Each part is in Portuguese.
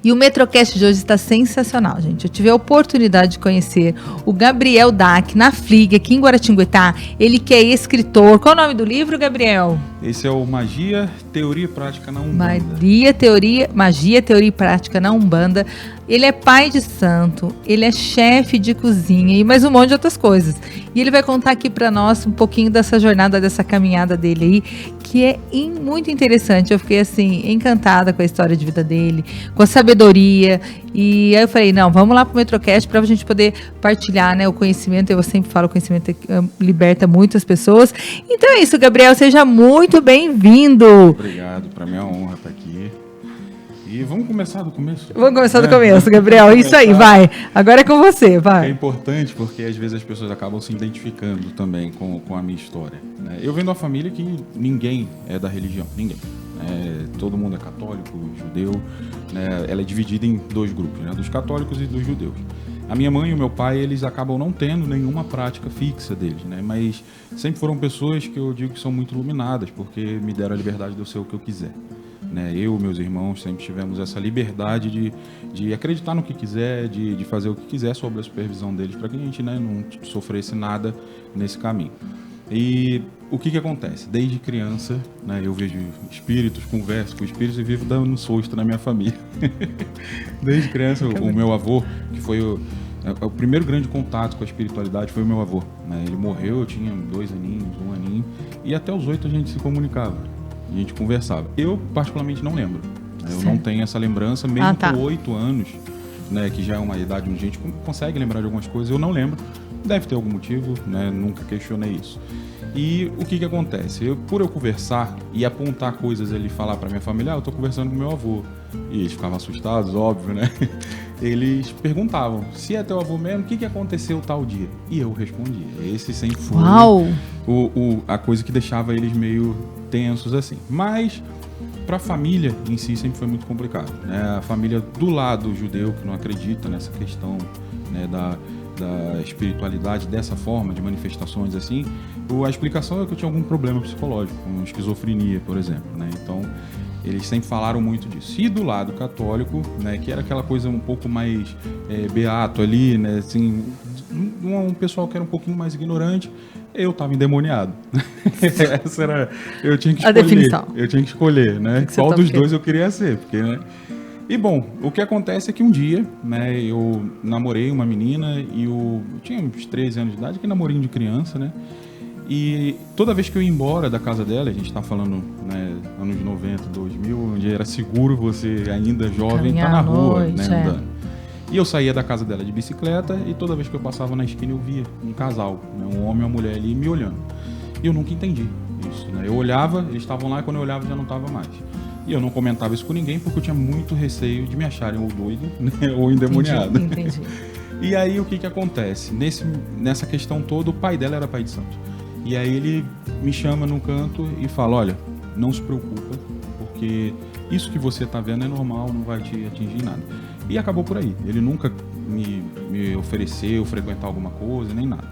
E o Metrocast de hoje está sensacional, gente. Eu tive a oportunidade de conhecer o Gabriel Dac na FLIG, aqui em Guaratinguetá. Ele que é escritor. Qual é o nome do livro, Gabriel? Esse é o Magia, Teoria e Prática na Umbanda. Magia, Teoria e Prática na Umbanda. Ele é pai de santo, ele é chefe de cozinha e mais um monte de outras coisas. E ele vai contar aqui para nós um pouquinho dessa jornada, dessa caminhada dele aí, que é muito interessante. Eu fiquei assim, encantada com a história de vida dele, com a sabedoria. E aí eu falei, não, vamos lá pro Metrocast para a gente poder partilhar, né, o conhecimento. Eu sempre falo, o conhecimento liberta muitas pessoas. Então é isso, Gabriel, seja muito bem-vindo. Obrigado, para mim é uma honra estar aqui. E vamos começar do começo? Vamos começar do começo, Gabriel. Isso aí, vai. Agora é com você, vai. É importante porque às vezes as pessoas acabam se identificando também com a minha história, né? Eu venho de uma família que ninguém é da religião, ninguém. Todo mundo é católico, judeu, né? Ela é dividida em dois grupos, né? Dos católicos e dos judeus. A minha mãe e o meu pai, eles acabam não tendo nenhuma prática fixa deles, né? Mas sempre foram pessoas que eu digo que são muito iluminadas, porque me deram a liberdade de eu ser o que eu quiser. Né? Eu e meus irmãos sempre tivemos essa liberdade de acreditar no que quiser, de fazer o que quiser sob a supervisão deles, para que a gente, né, não sofresse nada nesse caminho. E o que acontece? Desde criança, né, eu vejo espíritos, converso com espíritos e vivo dando susto na minha família. Desde criança, o meu avô, que foi o primeiro grande contato com a espiritualidade, foi o meu avô. Né? Ele morreu, eu tinha 2 aninhos, 1 aninho, e até os 8 a gente se comunicava. A gente conversava. Eu, particularmente, não lembro. Eu não tenho essa lembrança, mesmo com 8 anos, né, que já é uma idade onde a gente consegue lembrar de algumas coisas, eu não lembro. Deve ter algum motivo, né, nunca questionei isso. E o que acontece? Por eu conversar e apontar coisas ali, falar para minha família, eu estou conversando com meu avô. E eles ficavam assustados, óbvio, né? Eles perguntavam, se é teu avô mesmo, o que aconteceu tal dia? E eu respondia. Esse sempre foi a coisa que deixava eles meio tensos assim. Mas para a família em si sempre foi muito complicado, né? A família do lado judeu, que não acredita nessa questão, né, da espiritualidade dessa forma, de manifestações assim, a explicação é que eu tinha algum problema psicológico, com esquizofrenia, por exemplo, né? Então, eles sempre falaram muito disso. E do lado católico, né, que era aquela coisa um pouco mais beato ali, né, assim, um pessoal que era um pouquinho mais ignorante, eu estava endemoniado. Essa era, eu tinha que escolher, a definição. Eu tinha que escolher, né, qual dos dois eu queria ser, porque, né. E bom, o que acontece é que um dia, né, eu namorei uma menina e eu tinha uns 13 anos de idade, que namorinho de criança, né? E toda vez que eu ia embora da casa dela, a gente está falando, né, anos 90, 2000, onde era seguro você ainda jovem estar na rua, né, andando. E eu saía da casa dela de bicicleta e toda vez que eu passava na esquina eu via um casal, né, um homem e uma mulher ali me olhando. E eu nunca entendi isso, né? Eu olhava, eles estavam lá e quando eu olhava já não estava mais. E eu não comentava isso com ninguém porque eu tinha muito receio de me acharem ou doido, né, ou endemoniado. Entendi. E aí o que acontece? Nessa questão toda, o pai dela era pai de santo. E aí ele me chama num canto e fala, olha, não se preocupa, porque isso que você está vendo é normal, não vai te atingir em nada. E acabou por aí. Ele nunca me ofereceu frequentar alguma coisa, nem nada.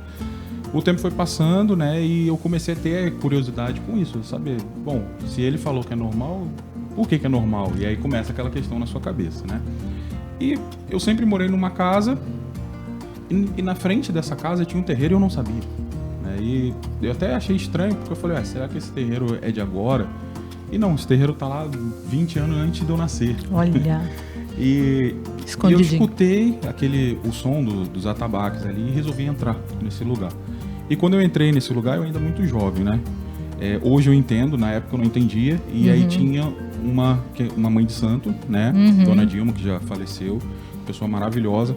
O tempo foi passando, né, e eu comecei a ter curiosidade com isso, saber, bom, se ele falou que é normal, por que é normal? E aí começa aquela questão na sua cabeça, né? E eu sempre morei numa casa e na frente dessa casa tinha um terreiro e eu não sabia. Né? E eu até achei estranho, porque eu falei, será que esse terreiro é de agora? E não, esse terreiro tá lá 20 anos antes de eu nascer. Olha. E eu escutei o som dos atabaques ali e resolvi entrar nesse lugar. E quando eu entrei nesse lugar, eu ainda muito jovem, né? Hoje eu entendo, na época eu não entendia. E aí tinha uma mãe de santo, né? Dona Dilma, que já faleceu, pessoa maravilhosa.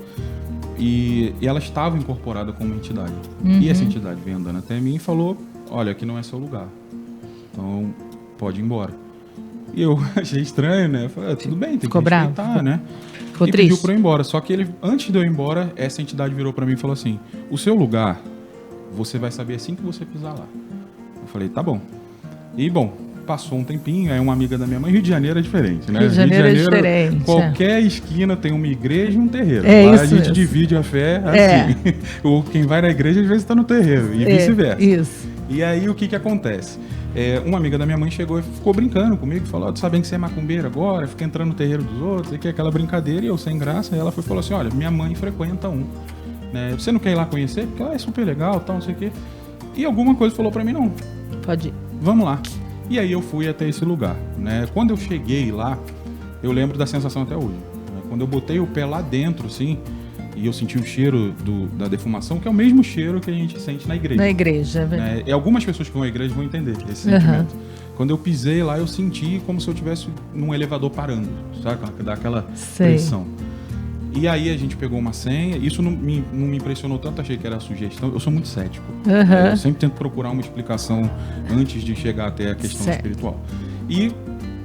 E ela estava incorporada como uma entidade. E essa entidade veio andando até mim e falou, olha, aqui não é seu lugar. Então, pode ir embora. E eu achei estranho, né? Eu falei, tudo bem, tem que respeitar, né? Ficou triste. Pediu para eu ir embora. Só que antes de eu ir embora, essa entidade virou para mim e falou assim, o seu lugar, você vai saber assim que você pisar lá. Eu falei, tá bom. E, bom, passou um tempinho, aí uma amiga da minha mãe, Rio de Janeiro é diferente, né? Rio de Janeiro é diferente. Qualquer esquina tem uma igreja e um terreiro. Lá a gente divide a fé assim. Quem vai na igreja, às vezes está no terreiro, e vice-versa. Isso. E aí, o que acontece? Uma amiga da minha mãe chegou e ficou brincando comigo, falou, tu sabendo que você é macumbeiro agora, fica entrando no terreiro dos outros, e que é aquela brincadeira, e eu sem graça, e ela falou assim, olha, minha mãe frequenta um, né? Você não quer ir lá conhecer? Porque ela é super legal, tal, não sei o quê. E alguma coisa falou pra mim, não. Pode ir. Vamos lá. E aí eu fui até esse lugar, né? Quando eu cheguei lá, eu lembro da sensação até hoje, né? Quando eu botei o pé lá dentro, assim, e eu senti o cheiro da defumação, que é o mesmo cheiro que a gente sente na igreja. Na igreja, né? E algumas pessoas que vão à igreja vão entender esse sentimento. Quando eu pisei lá, eu senti como se eu estivesse num elevador parando, sabe? Dá aquela pressão. E aí a gente pegou uma senha, isso não me impressionou tanto, achei que era sugestão. Eu sou muito cético. Eu sempre tento procurar uma explicação antes de chegar até a questão espiritual. E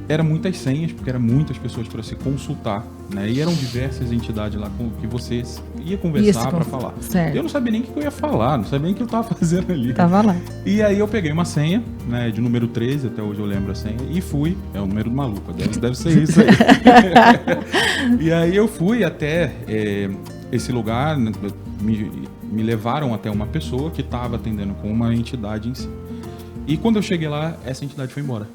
eram muitas senhas, porque eram muitas pessoas para se consultar, né? E eram diversas entidades lá com que você ia conversar para falar. Certo. Eu não sabia nem o que eu ia falar, não sabia nem o que eu estava fazendo ali. Tava lá. E aí eu peguei uma senha, né, de número 13, até hoje eu lembro a senha, e fui, é o número do maluco, deve ser isso aí. E aí eu fui até esse lugar, né, me levaram até uma pessoa que estava atendendo com uma entidade em si. E quando eu cheguei lá, essa entidade foi embora.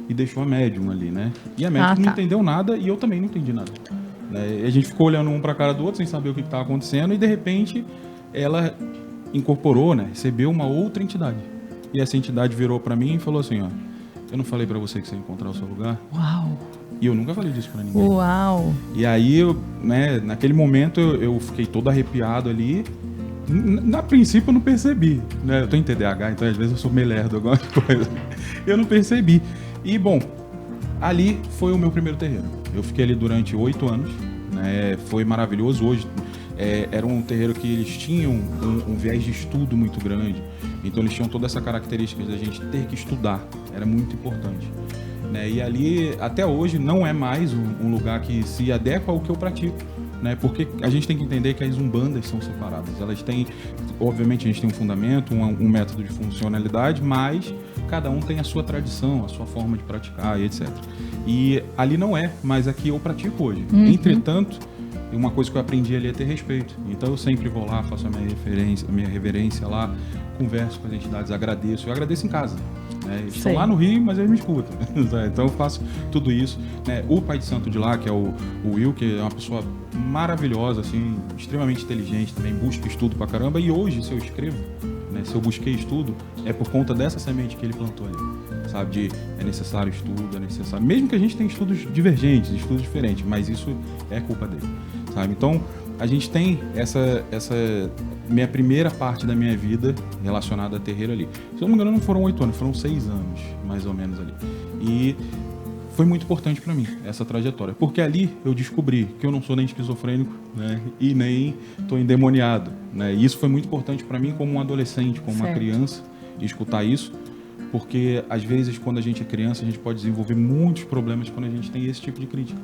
E deixou a médium ali, né? E a médium não entendeu nada e eu também não entendi nada. Né? E a gente ficou olhando um para a cara do outro sem saber o que estava acontecendo e de repente ela incorporou, né? Recebeu uma outra entidade. E essa entidade virou para mim e falou assim, ó, eu não falei para você que você ia encontrar o seu lugar? Uau! E eu nunca falei disso para ninguém. Uau! E aí, né, naquele momento eu fiquei todo arrepiado ali. Na princípio eu não percebi, né? Eu tô em TDAH, então às vezes eu sou meio lerdo alguma coisa. Eu não percebi. E, bom, ali foi o meu primeiro terreiro. Eu fiquei ali durante 8 anos, né? Foi maravilhoso. Hoje era um terreiro que eles tinham um viés de estudo muito grande. Então eles tinham toda essa característica de a gente ter que estudar. Era muito importante. Né? E ali, até hoje, não é mais um lugar que se adequa ao que eu pratico. Né? Porque a gente tem que entender que as umbandas são separadas. Elas têm, obviamente, a gente tem um fundamento, um método de funcionalidade, mas cada um tem a sua tradição, a sua forma de praticar e etc. E ali não é, mas aqui eu pratico hoje. Entretanto, uma coisa que eu aprendi ali é ter respeito. Então eu sempre vou lá, faço a minha reverência lá, converso com as entidades, agradeço. Eu agradeço em casa. Né? Eles estão lá no Rio, mas eles me escutam. Então eu faço tudo isso. Né? O pai de santo de lá, que é o Will, que é uma pessoa maravilhosa, assim, extremamente inteligente também, busca estudo pra caramba. E hoje, se eu escrevo, né, se eu busquei estudo, é por conta dessa semente que ele plantou ali. Sabe, é necessário estudo, é necessário... Mesmo que a gente tenha estudos divergentes, estudos diferentes, mas isso é culpa dele. Sabe? Então, a gente tem essa minha primeira parte da minha vida relacionada a terreiro ali. Se eu não me engano, não foram 8 anos, foram 6 anos, mais ou menos ali. E foi muito importante para mim, essa trajetória. Porque ali eu descobri que eu não sou nem esquizofrênico, né, e nem estou endemoniado. Né? E isso foi muito importante para mim como um adolescente, como uma criança, escutar isso. Porque, às vezes, quando a gente é criança, a gente pode desenvolver muitos problemas quando a gente tem esse tipo de crítica.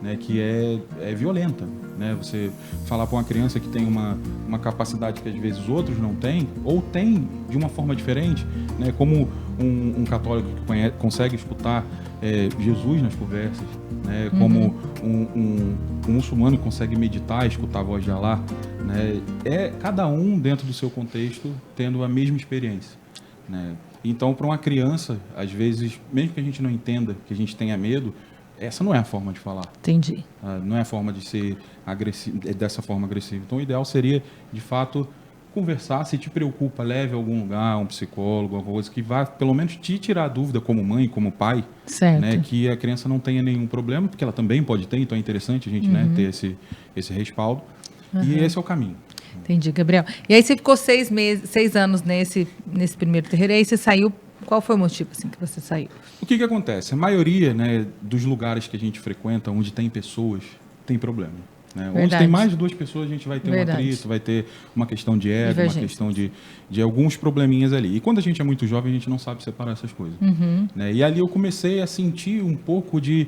Né, que é violenta, né? Você falar para uma criança que tem uma capacidade que às vezes outros não têm, ou tem de uma forma diferente, né? Como um católico que consegue escutar Jesus nas conversas, né? Como um muçulmano que consegue meditar, escutar a voz de Alá, né? Cada um dentro do seu contexto tendo a mesma experiência, né? Então, para uma criança, às vezes, mesmo que a gente não entenda, que a gente tenha medo, essa não é a forma de falar. Entendi. Não é a forma de ser agressivo, dessa forma agressiva. Então, o ideal seria, de fato, conversar. Se te preocupa, leve a algum lugar, um psicólogo, alguma coisa que vá, pelo menos, te tirar a dúvida como mãe, como pai. Certo. Né, que a criança não tenha nenhum problema, porque ela também pode ter, então é interessante a gente né, ter esse respaldo. E esse é o caminho. Entendi, Gabriel. E aí você ficou 6 anos nesse primeiro terreiro, e aí você saiu. Qual foi o motivo assim, que você saiu? O que acontece? A maioria, né, dos lugares que a gente frequenta, onde tem pessoas, tem problema. Né? Onde tem mais de 2 pessoas, a gente vai ter um atrito, vai ter uma questão de ego, uma questão de alguns probleminhas ali. E quando a gente é muito jovem, a gente não sabe separar essas coisas. Né? E ali eu comecei a sentir um pouco de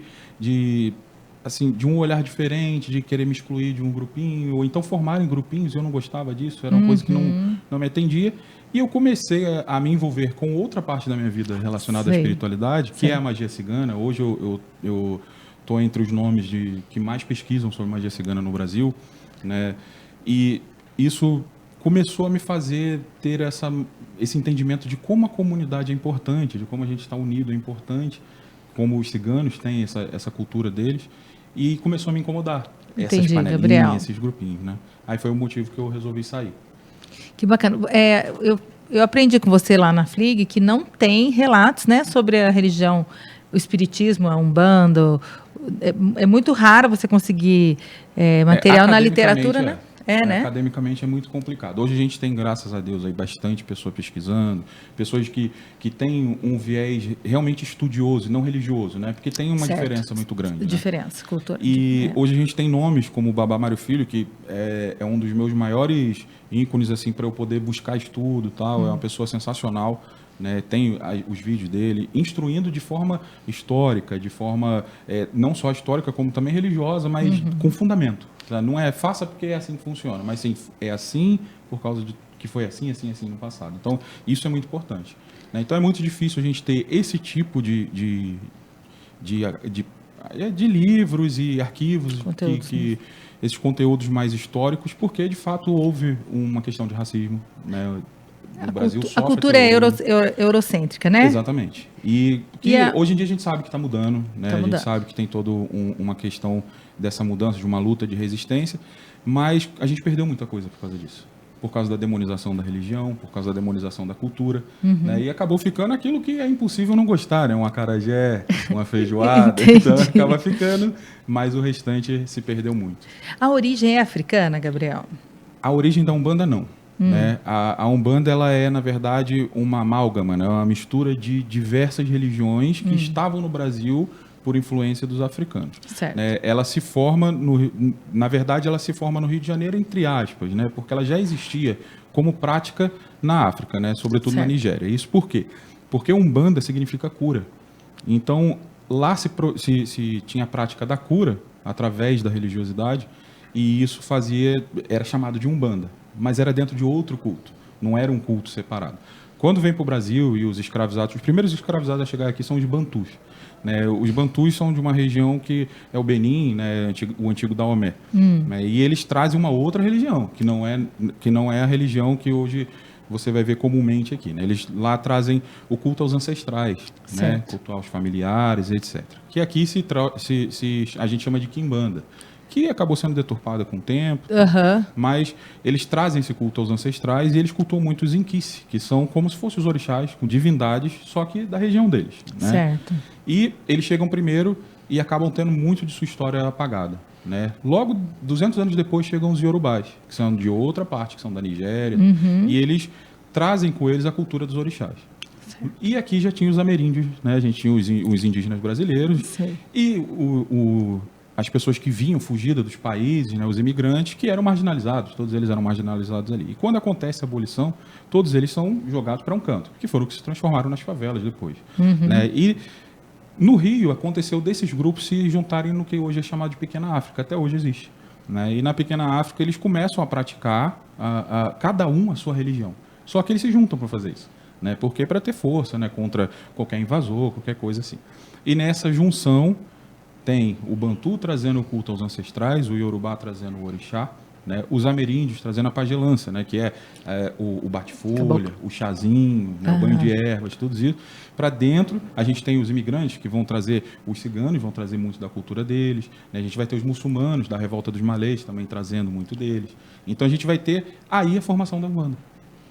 um olhar diferente, de querer me excluir de um grupinho, ou então formarem grupinhos, eu não gostava disso, era uma coisa que não me atendia. E eu comecei a me envolver com outra parte da minha vida relacionada à espiritualidade, que é a magia cigana. Hoje eu estou entre os nomes que mais pesquisam sobre magia cigana no Brasil, né? E isso começou a me fazer ter esse entendimento de como a comunidade é importante, de como a gente está unido é importante, como os ciganos têm essa cultura deles, e começou a me incomodar. Essas Entendi, panelinhas, Gabriel. esses grupinhos, né? Aí foi o motivo que eu resolvi sair. Que bacana. Eu aprendi com você lá na FLIG que não tem relatos, né, sobre a religião, o espiritismo, a Umbanda. É muito raro você conseguir material na literatura, né? Né? Academicamente é muito complicado. Hoje a gente tem, graças a Deus, aí bastante pessoa pesquisando, pessoas que têm um viés realmente estudioso, não religioso, né? Porque tem uma diferença muito grande. Diferença, cultura. E hoje a gente tem nomes como o Babá Mário Filho, que é um dos meus maiores ícones assim, para eu poder buscar estudo e tal. É uma pessoa sensacional. Né, tem os vídeos dele instruindo de forma histórica, de forma não só histórica, como também religiosa, mas com fundamento. Tá? Não é faça porque é assim que funciona, mas sim, é assim por causa de que foi assim no passado. Então, isso é muito importante. Né? Então, é muito difícil a gente ter esse tipo de livros e arquivos, esses conteúdos mais históricos, porque, de fato, houve uma questão de racismo, né? A cultura é eurocêntrica, né? Exatamente. E hoje em dia a gente sabe que está mudando, né? A gente sabe que tem toda uma questão dessa mudança, de uma luta de resistência, mas a gente perdeu muita coisa por causa disso. Por causa da demonização da religião, por causa da demonização da cultura. Né? E acabou ficando aquilo que é impossível não gostar, né? Um acarajé, uma feijoada, então acaba ficando, mas o restante se perdeu muito. A origem é africana, Gabriel? A origem da Umbanda, não. Né? A Umbanda ela é, na verdade, uma amálgama, né? Uma mistura de diversas religiões que estavam no Brasil por influência dos africanos. Certo. Né? Ela se forma, na verdade, ela se forma no Rio de Janeiro, entre aspas, né? Porque ela já existia como prática na África, né? Sobretudo na Nigéria. Isso por quê? Porque Umbanda significa cura. Então, lá se tinha a prática da cura através da religiosidade, e isso era chamado de Umbanda. Mas era dentro de outro culto, não era um culto separado. Quando vem para o Brasil e os escravizados, os primeiros escravizados a chegar aqui são os Bantus. Né? Os Bantus são de uma região que é o Benin, né? O antigo Daomé. Né? E eles trazem uma outra religião, que não é a religião que hoje você vai ver comumente aqui. Né? Eles lá trazem o culto aos ancestrais, né? Culto aos familiares, etc. Que aqui a gente chama de Quimbanda, que acabou sendo deturpada com o tempo, mas eles trazem esse culto aos ancestrais e eles cultuam muito os Inquice, que são como se fossem os orixás, com divindades, só que da região deles. Né? Certo. E eles chegam primeiro e acabam tendo muito de sua história apagada. Né? Logo, 200 anos depois, chegam os Yorubás, que são de outra parte, que são da Nigéria, e eles trazem com eles a cultura dos orixás. Certo. E aqui já tinha os ameríndios, né? A gente tinha os indígenas brasileiros, e as pessoas que vinham fugidas dos países, né, os imigrantes, que eram marginalizados, todos eles eram marginalizados ali. E quando acontece a abolição, todos eles são jogados para um canto, que foram que se transformaram nas favelas depois. Né? E no Rio aconteceu desses grupos se juntarem no que hoje é chamado de Pequena África, até hoje existe. Né? E na Pequena África eles começam a praticar cada um a sua religião. Só que eles se juntam para fazer isso. Né? Porque para ter força, né, contra qualquer invasor, qualquer coisa assim. E nessa junção tem o Bantu trazendo o culto aos ancestrais, o Yorubá trazendo o orixá, né? Os ameríndios trazendo a pagelança, né? Que é o bate-folha, o chazinho, né? O banho de ervas, tudo isso. Para dentro, a gente tem os imigrantes que vão trazer, os ciganos vão trazer muito da cultura deles, né? A gente vai ter os muçulmanos da revolta dos malês também trazendo muito deles. Então a gente vai ter aí a formação da Umbanda,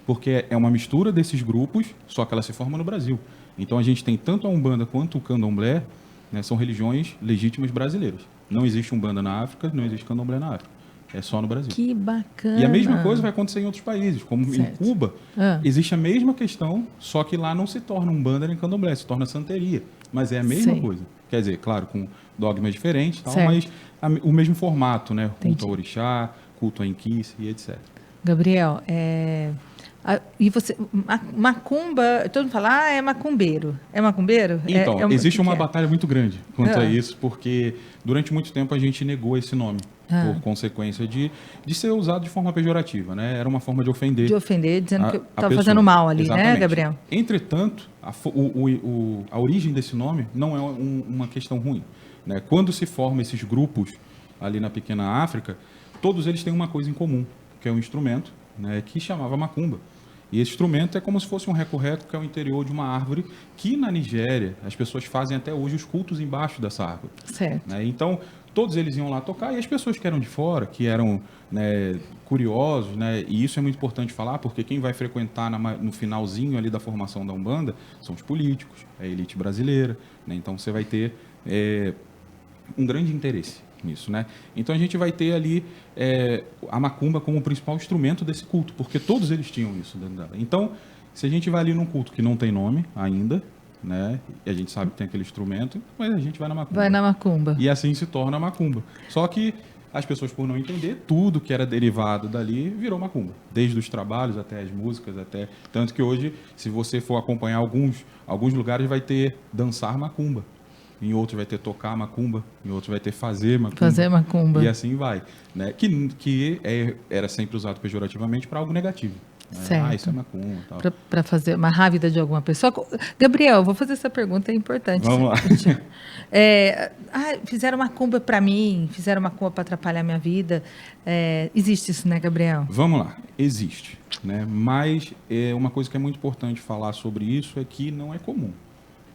porque é uma mistura desses grupos, só que ela se forma no Brasil. Então a gente tem tanto a Umbanda quanto o Candomblé, né, são religiões legítimas brasileiras. Não existe Umbanda na África, não existe Candomblé na África. É só no Brasil. Que bacana. E a mesma coisa vai acontecer em outros países, como em Cuba. Existe a mesma questão, só que lá não se torna Umbanda nem Candomblé, se torna santeria. Mas é a mesma coisa. Quer dizer, claro, com dogmas diferentes, tal, mas o mesmo formato, né? Culto ao orixá, culto a Inquice e etc. Gabriel, e você, macumba, todo mundo fala, é macumbeiro. É macumbeiro? Então, existe uma batalha muito grande quanto a isso, porque durante muito tempo a gente negou esse nome, por consequência de ser usado de forma pejorativa, né? Era uma forma de ofender. De ofender, dizendo que estava fazendo mal ali, né, Gabriel? Entretanto, a origem desse nome não é uma questão ruim. Né? Quando se formam esses grupos ali na Pequena África, todos eles têm uma coisa em comum, que é um instrumento, né, que chamava macumba. E esse instrumento é como se fosse um recorreto que é o interior de uma árvore que na Nigéria as pessoas fazem até hoje os cultos embaixo dessa árvore. Certo. Né? Então, todos eles iam lá tocar e as pessoas que eram de fora, que eram, né, curiosos, né, e isso é muito importante falar, porque quem vai frequentar no finalzinho ali da formação da Umbanda são os políticos, a elite brasileira. Né? Então, você vai ter um grande interesse nisso, né? Então a gente vai ter ali a macumba como o principal instrumento desse culto, porque todos eles tinham isso dentro dela. Então, se a gente vai ali num culto que não tem nome ainda, né? E a gente sabe que tem aquele instrumento, mas a gente vai na macumba. Vai na macumba. E assim se torna a macumba. Só que as pessoas, por não entender, tudo que era derivado dali virou macumba. Desde os trabalhos até as músicas, até... Tanto que hoje, se você for acompanhar alguns lugares, vai ter dançar macumba. Em outros vai ter tocar macumba, em outros vai ter fazer macumba. Fazer macumba. E assim vai. Né? Era sempre usado pejorativamente para algo negativo. Né? Certo. Isso é macumba. Para fazer amarrar a vida de alguma pessoa. Gabriel, vou fazer essa pergunta, é importante. Vamos lá. Fizeram macumba para mim, fizeram macumba para atrapalhar a minha vida. Existe isso, né, Gabriel? Vamos lá. Existe. Né? Mas uma coisa que é muito importante falar sobre isso é que não é comum.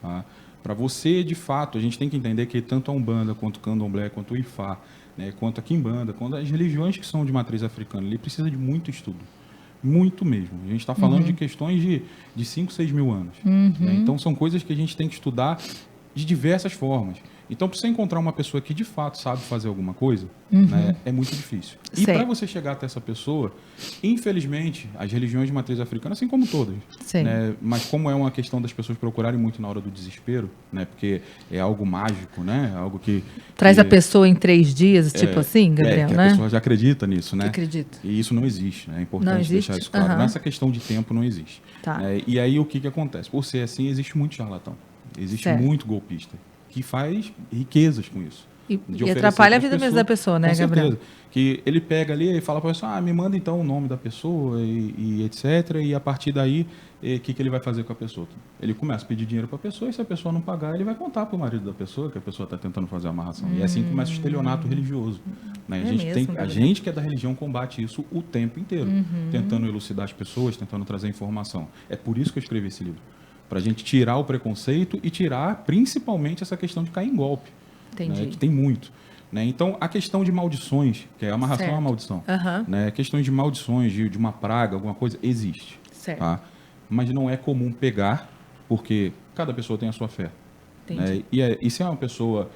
Tá? Para você, de fato, a gente tem que entender que tanto a Umbanda, quanto o Candomblé, quanto o Ifá, né, quanto a Quimbanda, quanto as religiões que são de matriz africana, ele precisa de muito estudo. Muito mesmo. A gente está falando de questões de 5, 6 mil anos. Né? Então, são coisas que a gente tem que estudar de diversas formas. Então, para você encontrar uma pessoa que de fato sabe fazer alguma coisa, né, é muito difícil. E para você chegar até essa pessoa, infelizmente, as religiões de matriz africana, assim como todas, né, mas como é uma questão das pessoas procurarem muito na hora do desespero, né, porque é algo mágico, né, algo que... Traz a pessoa em 3 dias, tipo assim, Gabriel, que né? A pessoa já acredita nisso, né? Acredita. E isso não existe, né? É importante deixar isso claro. Nessa questão de tempo não existe. Tá. Né? E aí o que acontece? Por ser assim, existe muito charlatão. Existe muito golpista que faz riquezas com isso. E atrapalha a vida mesmo da pessoa, né, Gabriel? Certeza. Que ele pega ali e fala para a pessoa, me manda então o nome da pessoa e etc. E a partir daí, o que ele vai fazer com a pessoa? Ele começa a pedir dinheiro para a pessoa e se a pessoa não pagar, ele vai contar para o marido da pessoa que a pessoa está tentando fazer a amarração. E assim começa o estelionato religioso. Né? A gente que é da religião combate isso o tempo inteiro, tentando elucidar as pessoas, tentando trazer informação. É por isso que eu escrevi esse livro. Para a gente tirar o preconceito e tirar principalmente essa questão de cair em golpe. Né, que tem muito. Né? Então, a questão de maldições, que é a amarração à maldição, né? Questões de maldições, de uma praga, alguma coisa, existe. Tá? Mas não é comum pegar, porque cada pessoa tem a sua fé. Né? E se é uma pessoa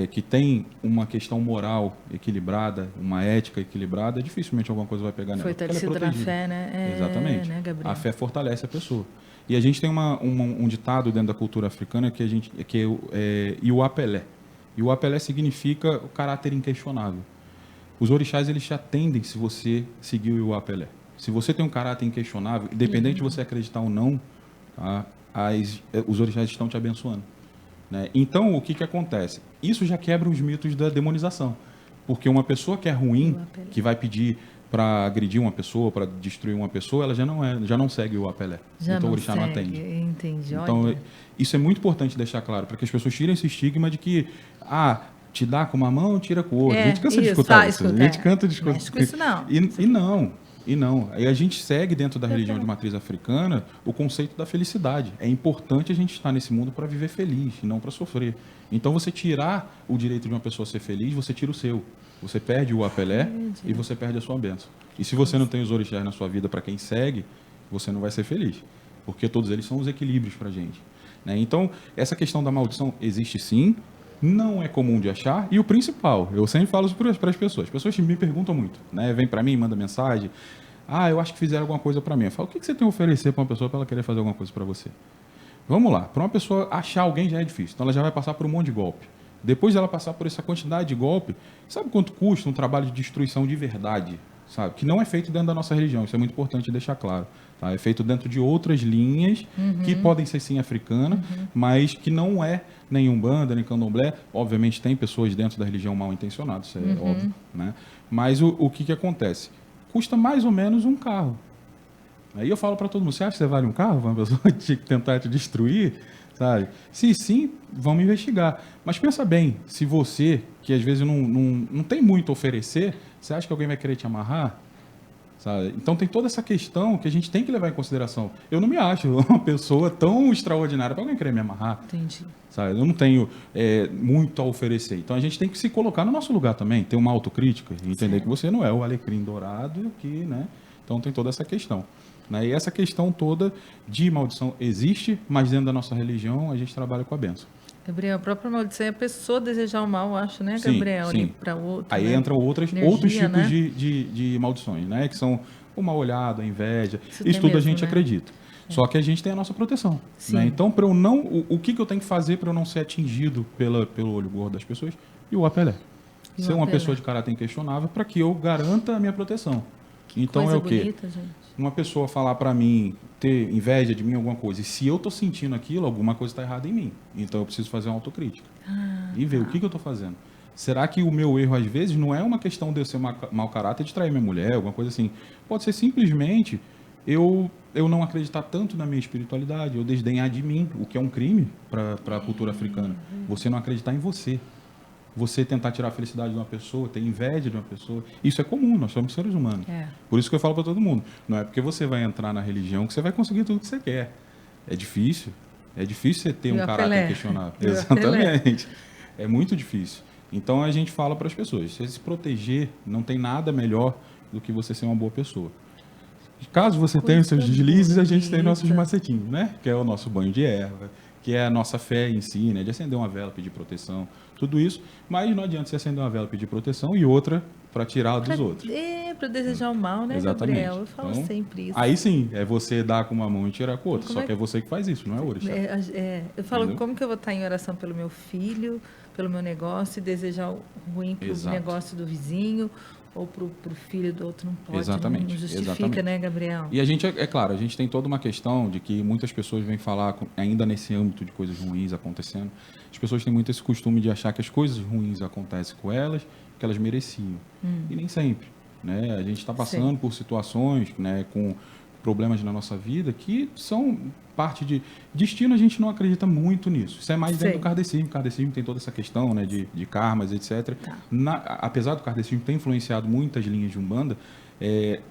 que tem uma questão moral equilibrada, uma ética equilibrada, dificilmente alguma coisa vai pegar nela. Fortalecida na fé, né? Exatamente. Né, a fé fortalece a pessoa. E a gente tem um ditado dentro da cultura africana que é Iuapelé. E o apelé significa o caráter inquestionável. Os orixás, eles te atendem se você seguir o apelé. Se você tem um caráter inquestionável, independente de você acreditar ou não, tá, os orixás estão te abençoando. Né? Então, o que acontece? Isso já quebra os mitos da demonização. Porque uma pessoa que é ruim, que vai pedir para agredir uma pessoa, para destruir uma pessoa, ela já não segue o apelé. Então o orixá não atende. Entendi. Então, isso é muito importante deixar claro, para que as pessoas tirem esse estigma de que, te dá com uma mão, tira com outra. A gente cansa de escutar isso. A gente cansa de escutar. Com isso não. E não. Aí a gente segue dentro da religião de matriz africana o conceito da felicidade. É importante a gente estar nesse mundo para viver feliz e não para sofrer. Então, você tirar o direito de uma pessoa ser feliz, você tira o seu. Você perde o apelé e você perde a sua bênção. E se você não tem os orixás na sua vida para quem segue, você não vai ser feliz. Porque todos eles são os equilíbrios para a gente. Né? Então, essa questão da maldição existe sim, não é comum de achar. E o principal, eu sempre falo isso para as pessoas. As pessoas me perguntam muito. Né? Vem para mim, manda mensagem. Eu acho que fizeram alguma coisa para mim. Eu falo, o que você tem a oferecer para uma pessoa para ela querer fazer alguma coisa para você? Vamos lá. Para uma pessoa achar alguém já é difícil. Então, ela já vai passar por um monte de golpe. Depois dela passar por essa quantidade de golpe, sabe quanto custa um trabalho de destruição de verdade? Sabe? Que não é feito dentro da nossa religião, isso é muito importante deixar claro. Tá? É feito dentro de outras linhas, que podem ser sim africanas, mas que não é nem Umbanda, nem Candomblé. Obviamente tem pessoas dentro da religião mal intencionadas, isso é óbvio. Né? Mas o que acontece? Custa mais ou menos um carro. Aí eu falo para todo mundo, você acha que você vale um carro? Uma pessoa tentar te destruir? Sabe? Se sim, vamos investigar. Mas pensa bem, se você, que às vezes não tem muito a oferecer, você acha que alguém vai querer te amarrar? sabe? Então tem toda essa questão que a gente tem que levar em consideração. Eu não me acho uma pessoa tão extraordinária para alguém querer me amarrar. Entendi. Sabe? Eu não tenho muito a oferecer. Então a gente tem que se colocar no nosso lugar também, ter uma autocrítica e entender que você não é o alecrim dourado, né? Então tem toda essa questão. Né? E essa questão toda de maldição existe, mas dentro da nossa religião a gente trabalha com a bênção. Gabriel, a própria maldição é a pessoa desejar o mal, acho, né, Sim, Gabriel? sim. Para outro. Aí né? entram outros Energia, tipos né? de maldições, né? Que são o mal olhado, a inveja. Isso tudo mesmo, a gente né? acredita. Só que a gente tem a nossa proteção. Sim. Né? Então, para eu não, o que eu tenho que fazer para eu não ser atingido pelo olho gordo das pessoas? E o apelé. Ser uma pessoa de caráter inquestionável para que eu garanta a minha proteção. Então Coisa é o quê? bonita, gente. Uma pessoa falar para mim, ter inveja de mim, alguma coisa, e se eu tô sentindo aquilo, alguma coisa está errada em mim. Então eu preciso fazer uma autocrítica. E ver o que eu tô fazendo. Será que o meu erro, às vezes, não é uma questão de eu ser mau caráter, de trair minha mulher, alguma coisa assim. Pode ser simplesmente eu não acreditar tanto na minha espiritualidade, eu desdenhar de mim, o que é um crime para a cultura africana. Você não acreditar em você. Você tentar tirar a felicidade de uma pessoa, ter inveja de uma pessoa. Isso é comum, nós somos seres humanos. Por isso que eu falo para todo mundo. Não é porque você vai entrar na religião que você vai conseguir tudo que você quer. É difícil. É difícil você ter um caráter questionável. Exatamente. É muito difícil. Então a gente fala para as pessoas, você se proteger, não tem nada melhor do que você ser uma boa pessoa. Caso você tenha os seus deslizes, a gente tem nossos macetinhos, né? Que é o nosso banho de erva, que é a nossa fé em si, né? De acender uma vela, pedir proteção, tudo isso. Mas não adianta você acender uma vela, pedir proteção e outra para tirar dos outros. Para desejar o mal, né, Exatamente. Gabriel? Eu falo então, sempre isso. Aí sim, é você dar com uma mão e tirar com a outra. Só que é você que faz isso, não é o orixá. Eu falo, Entendeu? como que eu vou estar em oração pelo meu filho, pelo meu negócio, e desejar o ruim para o negócio do vizinho ou para o filho do outro? Não pode, Exatamente. não justifica, Exatamente. né, Gabriel? E a gente, é claro, a gente tem toda uma questão de que muitas pessoas vêm falar, ainda nesse âmbito de coisas ruins acontecendo, as pessoas têm muito esse costume de achar que as coisas ruins acontecem com elas, que elas mereciam. E nem sempre. Né? A gente está passando por situações, né, com problemas na nossa vida que são parte de destino. A gente não acredita muito nisso. Isso é mais dentro do kardecismo. O kardecismo tem toda essa questão, né, de karmas, etc. Apesar do kardecismo ter influenciado muitas linhas de Umbanda,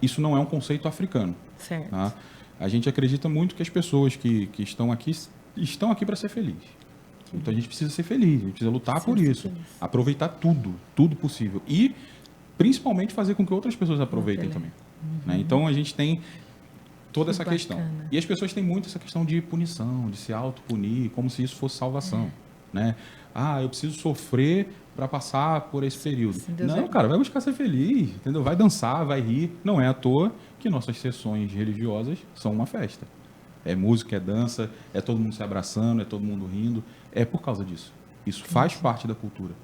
isso não é um conceito africano. Certo. Tá? A gente acredita muito que as pessoas que estão aqui para ser felizes. Então a gente precisa ser feliz, a gente precisa lutar por isso. Aproveitar tudo possível. E principalmente fazer com que outras pessoas aproveitem também. Né? Então a gente tem toda essa questão. E as pessoas têm muito essa questão de punição, de se autopunir, como se isso fosse salvação. Né? Eu preciso sofrer para passar por esse período. Não, cara, vai buscar ser feliz, entendeu? Vai dançar, vai rir. Não é à toa que nossas sessões religiosas são uma festa. É música, é dança, é todo mundo se abraçando, é todo mundo rindo. É por causa disso. Isso faz parte da cultura.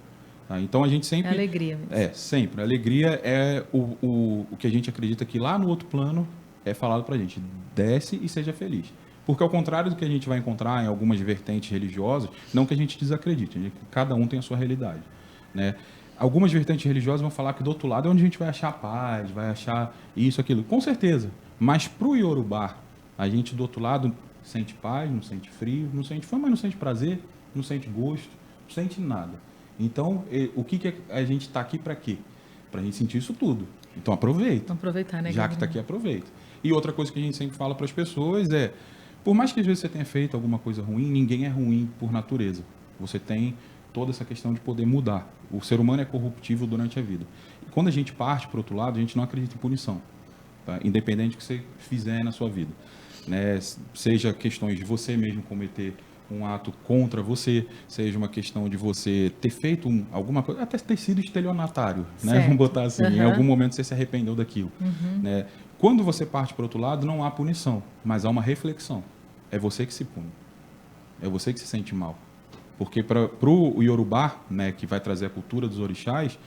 Tá? Então a gente sempre... É alegria mesmo. Sempre. A alegria é o que a gente acredita que lá no outro plano é falado pra gente. Desce e seja feliz. Porque ao contrário do que a gente vai encontrar em algumas vertentes religiosas, não que a gente desacredite, cada um tem a sua realidade. Né? Algumas vertentes religiosas vão falar que do outro lado é onde a gente vai achar paz, vai achar isso, aquilo. Com certeza. Mas pro Iorubá, a gente do outro lado sente paz, não sente frio, não sente fome, mas não sente prazer, não sente gosto, não sente nada. Então, o que a gente está aqui para quê? Para a gente sentir isso tudo. Então, aproveita. Vamos aproveitar, né? Já que está aqui, aproveita. E outra coisa que a gente sempre fala para as pessoas é, por mais que às vezes você tenha feito alguma coisa ruim, ninguém é ruim por natureza. Você tem toda essa questão de poder mudar. O ser humano é corruptível durante a vida. E quando a gente parte para o outro lado, a gente não acredita em punição. Tá? Independente do que você fizer na sua vida. Né? Seja questões de você mesmo cometer um ato contra você, seja uma questão de você ter feito alguma coisa, até ter sido estelionatário, né? Vamos botar assim, em algum momento você se arrependeu daquilo. Né? Quando você parte para o outro lado, não há punição, mas há uma reflexão. É você que se pune. É você que se sente mal. Porque para o Iorubá, né, que vai trazer a cultura dos orixás,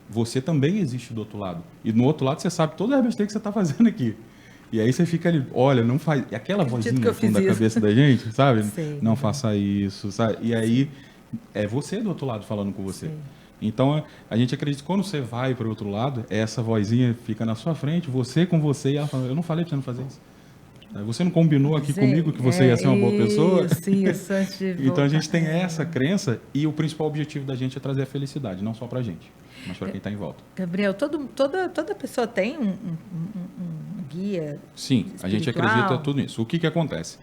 você também existe do outro lado. E no outro lado você sabe toda a besteira que você está fazendo aqui. E aí você fica ali, olha, não faz... E aquela vozinha no fundo da cabeça da gente, sabe? Não faça isso, sabe? E aí é você do outro lado falando com você. Então, a gente acredita que quando você vai para o outro lado, essa vozinha fica na sua frente, você com você, e ela fala, eu não falei para você não fazer isso. Você não combinou aqui comigo que você ia ser uma boa pessoa? Isso, antes de Então a gente tem essa crença e o principal objetivo da gente é trazer a felicidade, não só pra gente, mas para quem está em volta. Gabriel, toda pessoa tem um guia? Sim, a gente acredita tudo nisso. O que acontece?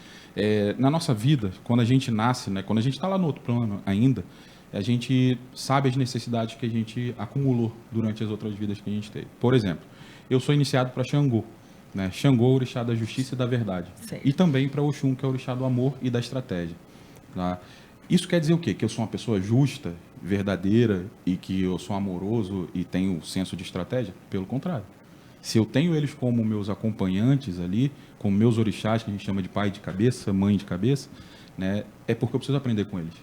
Na nossa vida, quando a gente nasce, né, quando a gente está lá no outro plano ainda, a gente sabe as necessidades que a gente acumulou durante as outras vidas que a gente teve. Por exemplo, eu sou iniciado para Xangô. Né? Xangô é o orixá da justiça e da verdade. Certo. E também para Oxum, que é o orixá do amor e da estratégia. Tá? Isso quer dizer o quê? Que eu sou uma pessoa justa, verdadeira e que eu sou amoroso e tenho senso de estratégia? Pelo contrário. Se eu tenho eles como meus acompanhantes ali, como meus orixás, que a gente chama de pai de cabeça, mãe de cabeça, né? É porque eu preciso aprender com eles.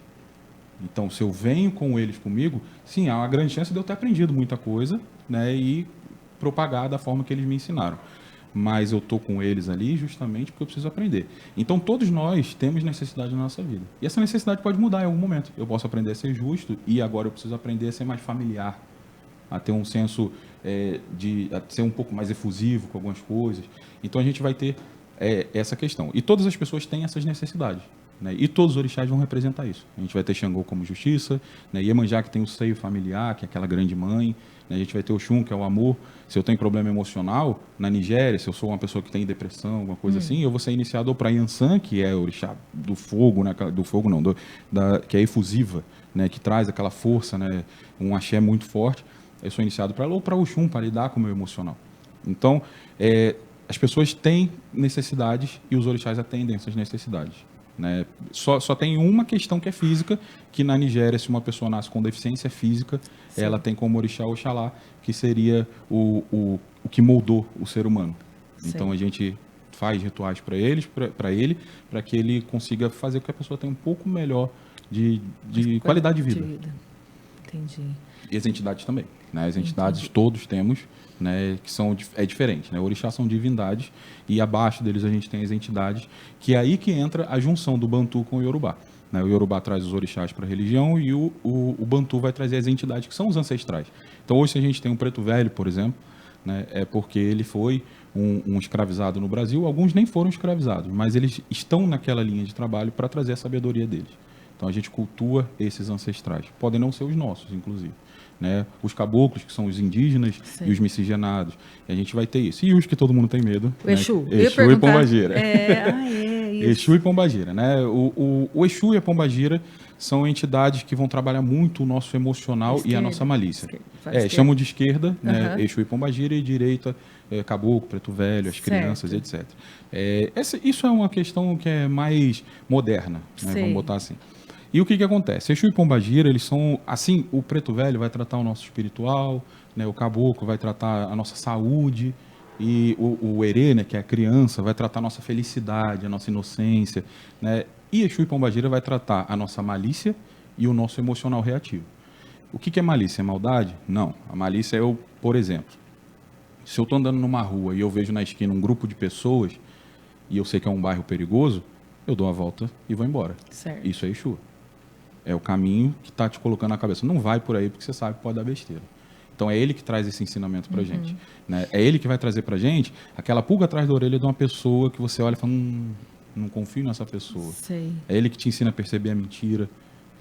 Então, se eu venho com eles comigo, sim, há uma grande chance de eu ter aprendido muita coisa, né? E propagar da forma que eles me ensinaram. Mas eu estou com eles ali justamente porque eu preciso aprender. Então, todos nós temos necessidade na nossa vida. E essa necessidade pode mudar em algum momento. Eu posso aprender a ser justo e agora eu preciso aprender a ser mais familiar, a ter um senso a ser um pouco mais efusivo com algumas coisas. Então, a gente vai ter essa questão. E todas as pessoas têm essas necessidades. Né? E todos os orixás vão representar isso. A gente vai ter Xangô como justiça, né? Iemanjá, que tem o seio familiar, que é aquela grande mãe. Né? A gente vai ter Oxum, que é o amor. Se eu tenho problema emocional, na Nigéria, se eu sou uma pessoa que tem depressão, alguma coisa assim, eu vou ser iniciado para Yansan, que é o orixá do fogo, né? Do fogo não, que é efusiva, né? Que traz aquela força, né? Um axé muito forte. Eu sou iniciado para ela, ou para Oxum, para lidar com o meu emocional. Então, as pessoas têm necessidades e os orixás atendem essas necessidades. Né? Só tem uma questão que é física, que na Nigéria, se uma pessoa nasce com deficiência física, sim, ela tem como orixá Oxalá, que seria o que moldou o ser humano. Sim. Então a gente faz rituais para ele, para que ele consiga fazer com que a pessoa tenha um pouco melhor de qualidade de vida. Entendi. E as entidades também. Né? As entidades todos temos, né, que é diferente. Né? Orixás são divindades e abaixo deles a gente tem as entidades, que é aí que entra a junção do Bantu com o Yorubá. Né? O Yorubá traz os orixás para a religião e o Bantu vai trazer as entidades que são os ancestrais. Então hoje se a gente tem um preto velho, por exemplo, né, é porque ele foi um escravizado no Brasil. Alguns nem foram escravizados, mas eles estão naquela linha de trabalho para trazer a sabedoria deles. Então a gente cultua esses ancestrais. Podem não ser os nossos, inclusive. Né? Os caboclos, que são os indígenas, sim, e os miscigenados. E a gente vai ter isso. E os que todo mundo tem medo. O Exu. Né? Exu e Pombagira. Isso. Exu e Pombagira. Né? O Exu e a Pombagira são entidades que vão trabalhar muito o nosso emocional esquerda, e a nossa malícia. Chamam de esquerda, né? Exu e Pombagira, e direita, caboclo, preto velho, as certo, crianças, etc. Isso é uma questão que é mais moderna, né? Vamos botar assim. E o que acontece? Exu e Pombagira, eles são, assim, o preto velho vai tratar o nosso espiritual, né? O caboclo vai tratar a nossa saúde, e o erê, né, que é a criança, vai tratar a nossa felicidade, a nossa inocência, né? E Exu e Pombagira vai tratar a nossa malícia e o nosso emocional reativo. O que é malícia? É maldade? Não. A malícia é por exemplo, se eu estou andando numa rua e eu vejo na esquina um grupo de pessoas e eu sei que é um bairro perigoso, eu dou a volta e vou embora. Certo. Isso é Exu. É o caminho que está te colocando na cabeça. Não vai por aí porque você sabe que pode dar besteira. Então é ele que traz esse ensinamento para a gente. Né? É ele que vai trazer para a gente aquela pulga atrás da orelha de uma pessoa que você olha e fala, não confio nessa pessoa. Sei. É ele que te ensina a perceber a mentira.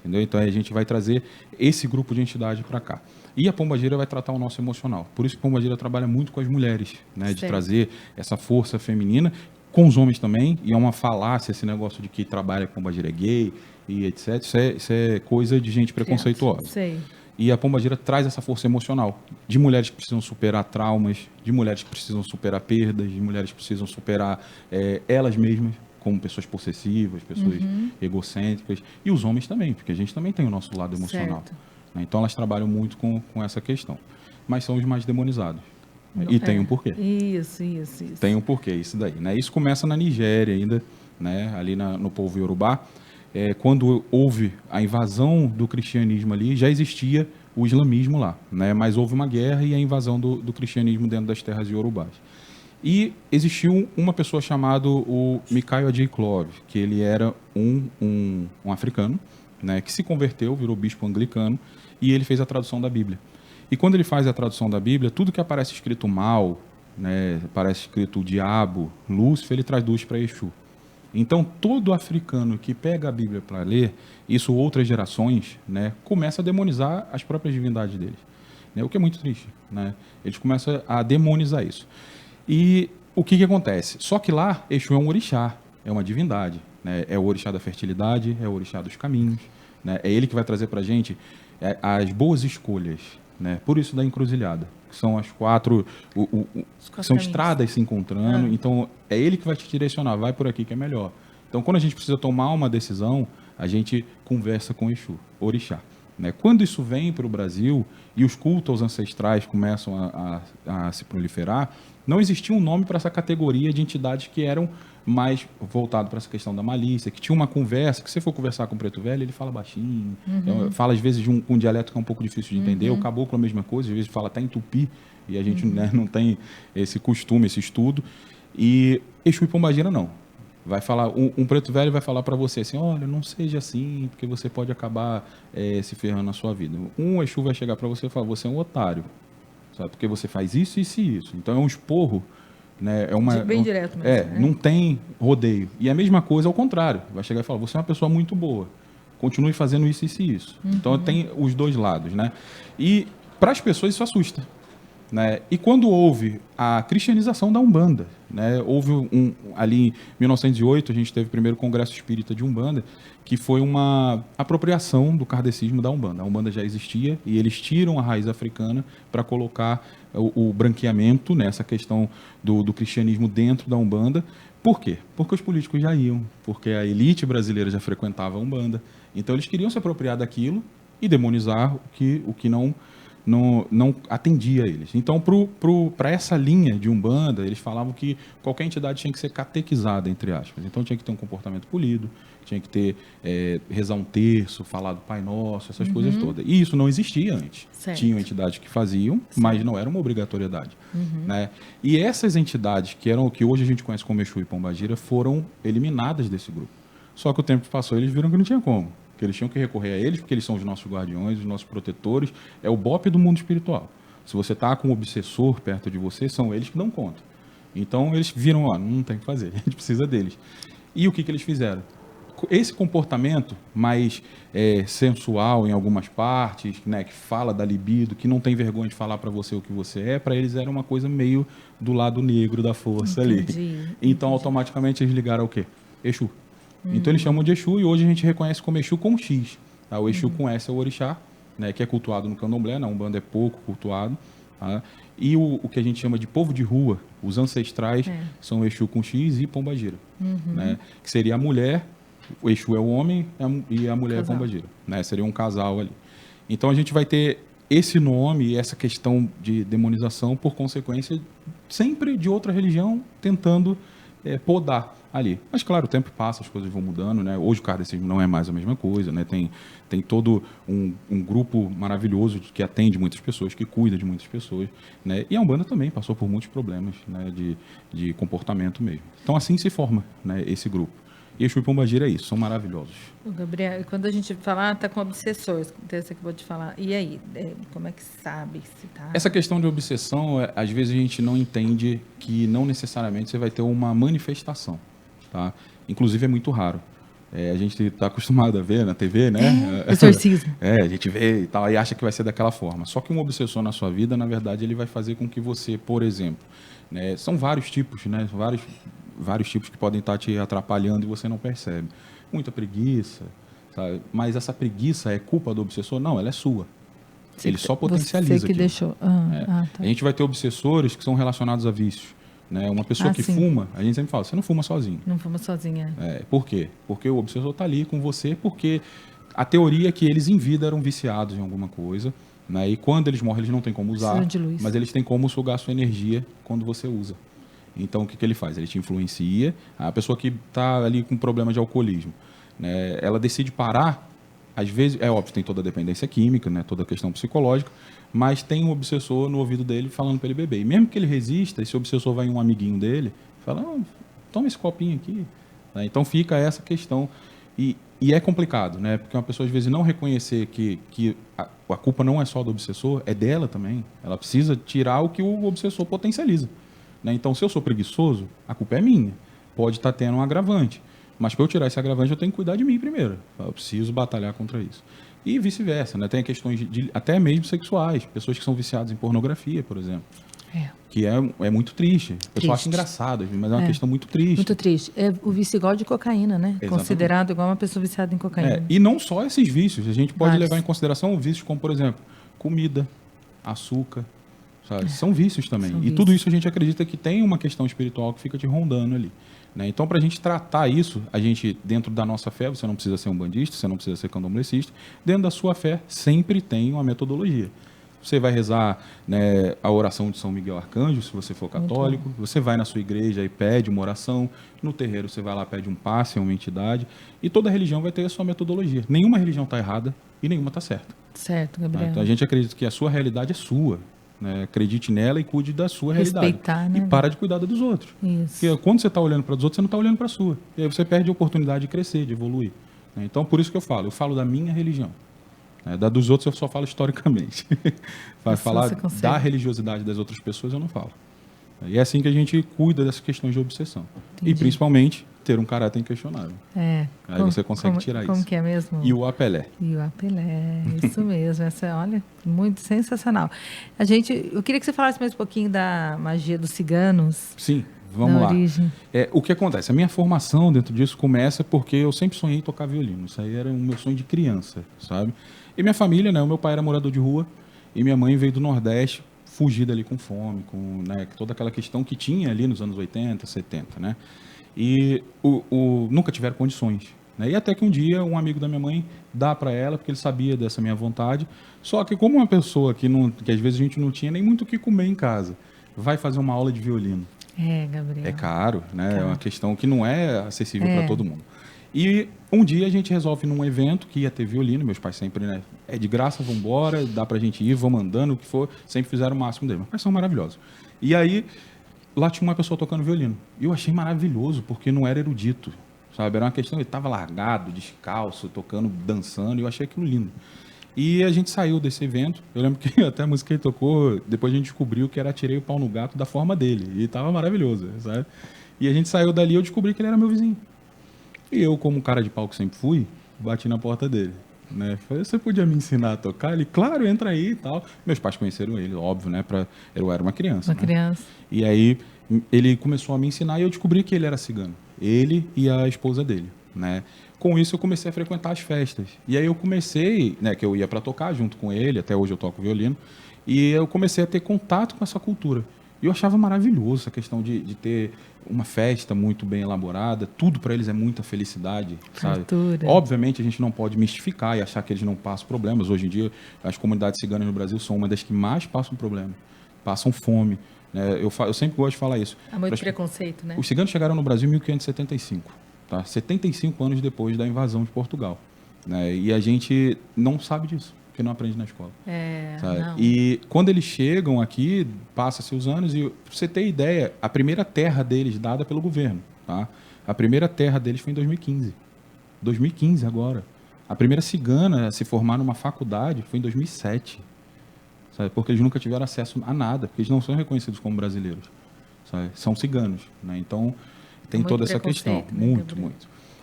Entendeu? Então a gente vai trazer esse grupo de entidade para cá. E a Pombagira vai tratar o nosso emocional. Por isso que a Pombagira trabalha muito com as mulheres, né? De trazer essa força feminina, com os homens também, e é uma falácia esse negócio de que trabalha com Pombagira gay e etc. Isso é coisa de gente preconceituosa. Sei. E a Pombagira traz essa força emocional de mulheres que precisam superar traumas, de mulheres que precisam superar perdas, de mulheres que precisam superar elas mesmas, como pessoas possessivas, pessoas egocêntricas, e os homens também, porque a gente também tem o nosso lado emocional. Né? Então elas trabalham muito com essa questão. Mas são os mais demonizados. E tem um porquê. Isso. Tem um porquê, isso daí. Né? Isso começa na Nigéria ainda, né? Ali no povo Yorubá. Quando houve a invasão do cristianismo ali, já existia o islamismo lá, né? Mas houve uma guerra e a invasão do cristianismo dentro das terras iorubás. E existiu uma pessoa chamada o Mikhail Adjei-Clove, que ele era um africano, né? Que se converteu, virou bispo anglicano, e ele fez a tradução da Bíblia. E quando ele faz a tradução da Bíblia, tudo que aparece escrito mal, né, parece escrito o diabo, Lúcifer, ele traduz para Exu. Então, todo africano que pega a Bíblia para ler, isso outras gerações, né, começa a demonizar as próprias divindades deles, né, o que é muito triste. Né? Eles começam a demonizar isso. E o que acontece? Só que lá, Exu é um orixá, é uma divindade. Né? É o orixá da fertilidade, é o orixá dos caminhos. Né? É ele que vai trazer para a gente as boas escolhas. Né? Por isso da encruzilhada. Que são as quatro... são estradas se encontrando. Então, é ele que vai te direcionar. Vai por aqui que é melhor. Então, quando a gente precisa tomar uma decisão, a gente conversa com Exu, orixá. Né? Quando isso vem para o Brasil e os cultos aos ancestrais começam a se proliferar, não existia um nome para essa categoria de entidades que eram mais voltadas para essa questão da malícia, que tinha uma conversa, que se você for conversar com o Preto Velho, ele fala baixinho, fala às vezes com um dialeto que é um pouco difícil de entender, o caboclo é a mesma coisa, às vezes fala até em tupi, e a gente né, não tem esse costume, esse estudo, e Exu e Pombagira não. Vai falar, um preto velho vai falar para você assim, olha, não seja assim, porque você pode acabar se ferrando na sua vida. Um Exu vai chegar para você e falar, você é um otário, sabe? Porque você faz isso, isso e isso. Então é um esporro, né? Bem direto mesmo. Né? Não tem rodeio. E a mesma coisa ao contrário. Vai chegar e falar, você é uma pessoa muito boa, continue fazendo isso, isso e isso. Então tem os dois lados, né? E para as pessoas isso assusta. Né? E quando houve a cristianização da Umbanda, né? Houve ali em 1908, a gente teve o primeiro Congresso Espírita de Umbanda, que foi uma apropriação do kardecismo da Umbanda. A Umbanda já existia e eles tiram a raiz africana para colocar o branqueamento, né? Essa questão do cristianismo dentro da Umbanda. Por quê? Porque os políticos já iam, porque a elite brasileira já frequentava a Umbanda. Então eles queriam se apropriar daquilo e demonizar o que não atendia a eles. Então, para essa linha de Umbanda, eles falavam que qualquer entidade tinha que ser catequizada, entre aspas. Então, tinha que ter um comportamento polido, tinha que ter, rezar um terço, falar do Pai Nosso, essas coisas todas. E isso não existia antes. Certo. Tinham entidades que faziam, mas não era uma obrigatoriedade. Né? E essas entidades, que eram o que hoje a gente conhece como Exu e Pombagira, foram eliminadas desse grupo. Só que o tempo passou e eles viram que não tinha como. Que eles tinham que recorrer a eles, porque eles são os nossos guardiões, os nossos protetores, é o BOP do mundo espiritual. Se você está com um obsessor perto de você, são eles que dão conta. Então, eles viram, ó, não tem o que fazer, a gente precisa deles. E o que eles fizeram? Esse comportamento mais sensual em algumas partes, né, que fala da libido, que não tem vergonha de falar para você o que você é, para eles era uma coisa meio do lado negro da força ali. Então, automaticamente, eles ligaram ao quê? Exu. Então eles chamam de Exu e hoje a gente reconhece como Exu com X. Tá? O Exu com S é o orixá, né, que é cultuado no candomblé, na Umbanda é pouco cultuado. Tá? E o que a gente chama de povo de rua, os ancestrais, são Exu com X e Pombagira. Né? Que seria a mulher, o Exu é o homem e a mulher é Pombagira. Né? Seria um casal ali. Então a gente vai ter esse nome e essa questão de demonização por consequência sempre de outra religião tentando podar ali. Mas, claro, o tempo passa, as coisas vão mudando, né? Hoje o kardecismo não é mais a mesma coisa, né? Tem todo um grupo maravilhoso que atende muitas pessoas, que cuida de muitas pessoas, né? E a Umbanda também passou por muitos problemas, né? de comportamento mesmo. Então, assim se forma, né? Esse grupo. E Exu e Pombagira é isso, são maravilhosos. Gabriel, quando a gente fala, tá com obsessores, você que vou te falar, e aí, como é que sabe se tá... Essa questão de obsessão, às vezes a gente não entende que não necessariamente você vai ter uma manifestação, tá? Inclusive é muito raro. A gente está acostumado a ver na TV, né? Exorcismo. A gente vê e tal, e acha que vai ser daquela forma. Só que um obsessor na sua vida, na verdade, ele vai fazer com que você, por exemplo, né, são vários tipos, né? Vários tipos que podem estar te atrapalhando e você não percebe. Muita preguiça, sabe? Mas essa preguiça é culpa do obsessor? Não, ela é sua. Ele só potencializa você que aquilo. deixou. Tá. A gente vai ter obsessores que são relacionados a vícios. Né? Uma pessoa que fuma, a gente sempre fala, você não fuma sozinho. Não fuma sozinha. Por quê? Porque o obsessor está ali com você, porque a teoria é que eles em vida eram viciados em alguma coisa, né? E quando eles morrem, eles não têm como usar, mas eles têm como sugar a sua energia quando você usa. Então, o que ele faz? Ele te influencia. A pessoa que está ali com problema de alcoolismo, né, ela decide parar, às vezes, é óbvio, tem toda a dependência química, né, toda a questão psicológica, mas tem um obsessor no ouvido dele falando para ele beber. E mesmo que ele resista, esse obsessor vai em um amiguinho dele, fala, toma esse copinho aqui. Né? Então, fica essa questão. E é complicado, né, porque uma pessoa, às vezes, não reconhecer que a culpa não é só do obsessor, é dela também. Ela precisa tirar o que o obsessor potencializa. né? Então, se eu sou preguiçoso, a culpa é minha. Pode estar tendo um agravante. Mas para eu tirar esse agravante, eu tenho que cuidar de mim primeiro. Eu preciso batalhar contra isso. E vice-versa, né? Tem questões até mesmo sexuais. Pessoas que são viciadas em pornografia, por exemplo. Que é muito triste. O pessoal acha engraçado, mas é uma questão muito triste. Muito triste. É o vício igual de cocaína, né? Exatamente. Considerado igual uma pessoa viciada em cocaína. E não só esses vícios. A gente pode Vários. levar em consideração vícios como, por exemplo, comida, açúcar. Sabe? São vícios também. São E vícios. tudo isso a gente acredita que tem uma questão espiritual que fica te rondando ali. Né? Então, para a gente tratar isso, a gente, dentro da nossa fé, você não precisa ser um bandista, você não precisa ser candomblessista, dentro da sua fé sempre tem uma metodologia. Você vai rezar, né, a oração de São Miguel Arcanjo, se você for católico. Você vai na sua igreja e pede uma oração. No terreiro, você vai lá e pede um passe a uma entidade. E toda religião vai ter a sua metodologia. Nenhuma religião está errada e nenhuma está certa. Certo, Gabriel. Então, a gente acredita que a sua realidade é sua. Né? Acredite nela e cuide da sua realidade. Respeitar, né? E para de cuidar da dos outros. Isso. Porque quando você está olhando para os outros, você não está olhando para a sua. E aí você perde a oportunidade de crescer, de evoluir. Né? Então, por isso que eu falo da minha religião. Da dos outros eu só falo historicamente. Vai falar da religiosidade das outras pessoas, eu não falo. E é assim que a gente cuida dessas questões de obsessão. Entendi. E principalmente ter um caráter inquestionável. Aí você consegue tirar isso. Como que é mesmo? E o apelé. E o apelé, isso mesmo. Essa, olha, muito sensacional. Eu queria que você falasse mais um pouquinho da magia dos ciganos. Sim, vamos lá. Origem. O que acontece? A minha formação dentro disso começa porque eu sempre sonhei em tocar violino. Isso aí era o meu sonho de criança, sabe? E minha família, né? O meu pai era morador de rua e minha mãe veio do Nordeste, fugida ali com fome, com, né, toda aquela questão que tinha ali nos anos 80, 70, né? E nunca tiveram condições. Né? E até que um dia um amigo da minha mãe dá para ela, porque ele sabia dessa minha vontade. Só que como uma pessoa que às vezes a gente não tinha nem muito o que comer em casa, vai fazer uma aula de violino. Gabriel. É caro, né? É uma questão que não é acessível para todo mundo. E um dia a gente resolve num evento que ia ter violino, meus pais sempre, né? É de graça, vamos embora, dá pra gente ir, vamos andando, o que for, sempre fizeram o máximo deles. Meus pais são maravilhosos. E aí, lá tinha uma pessoa tocando violino. E eu achei maravilhoso, porque não era erudito, sabe? Era uma questão, ele estava largado, descalço, tocando, dançando, e eu achei aquilo lindo. E a gente saiu desse evento, eu lembro que até a música que ele tocou, depois a gente descobriu que era Tirei o Pau no Gato da forma dele, e estava maravilhoso, sabe? E a gente saiu dali e eu descobri que ele era meu vizinho. E eu, como cara de pau que sempre fui, bati na porta dele. Né? Falei, você podia me ensinar a tocar? Ele, claro, entra aí e tal. Meus pais conheceram ele, óbvio, né? Eu era uma criança. Uma criança. E aí ele começou a me ensinar e eu descobri que ele era cigano. Ele e a esposa dele, né? Com isso eu comecei a frequentar as festas. E aí eu comecei, né? Que eu ia para tocar junto com ele, até hoje eu toco violino. E eu comecei a ter contato com essa cultura. E eu achava maravilhoso essa questão de ter uma festa muito bem elaborada. Tudo para eles é muita felicidade, sabe? Obviamente, a gente não pode mistificar e achar que eles não passam problemas. Hoje em dia, as comunidades ciganas no Brasil são uma das que mais passam problema. Passam fome. Né? Eu sempre gosto de falar isso. Há muito preconceito, né? Os ciganos chegaram no Brasil em 1575, tá? 75 anos depois da invasão de Portugal. Né? E a gente não sabe disso. Que não aprende na escola. Não. E quando eles chegam aqui, passa-se os anos, e pra você ter ideia, a primeira terra deles dada pelo governo, tá? A primeira terra deles foi em 2015. 2015 agora. A primeira cigana a se formar numa faculdade foi em 2007. Sabe? Porque eles nunca tiveram acesso a nada, porque eles não são reconhecidos como brasileiros. Sabe? São ciganos. Né? Então, tem toda essa questão. Né, muito.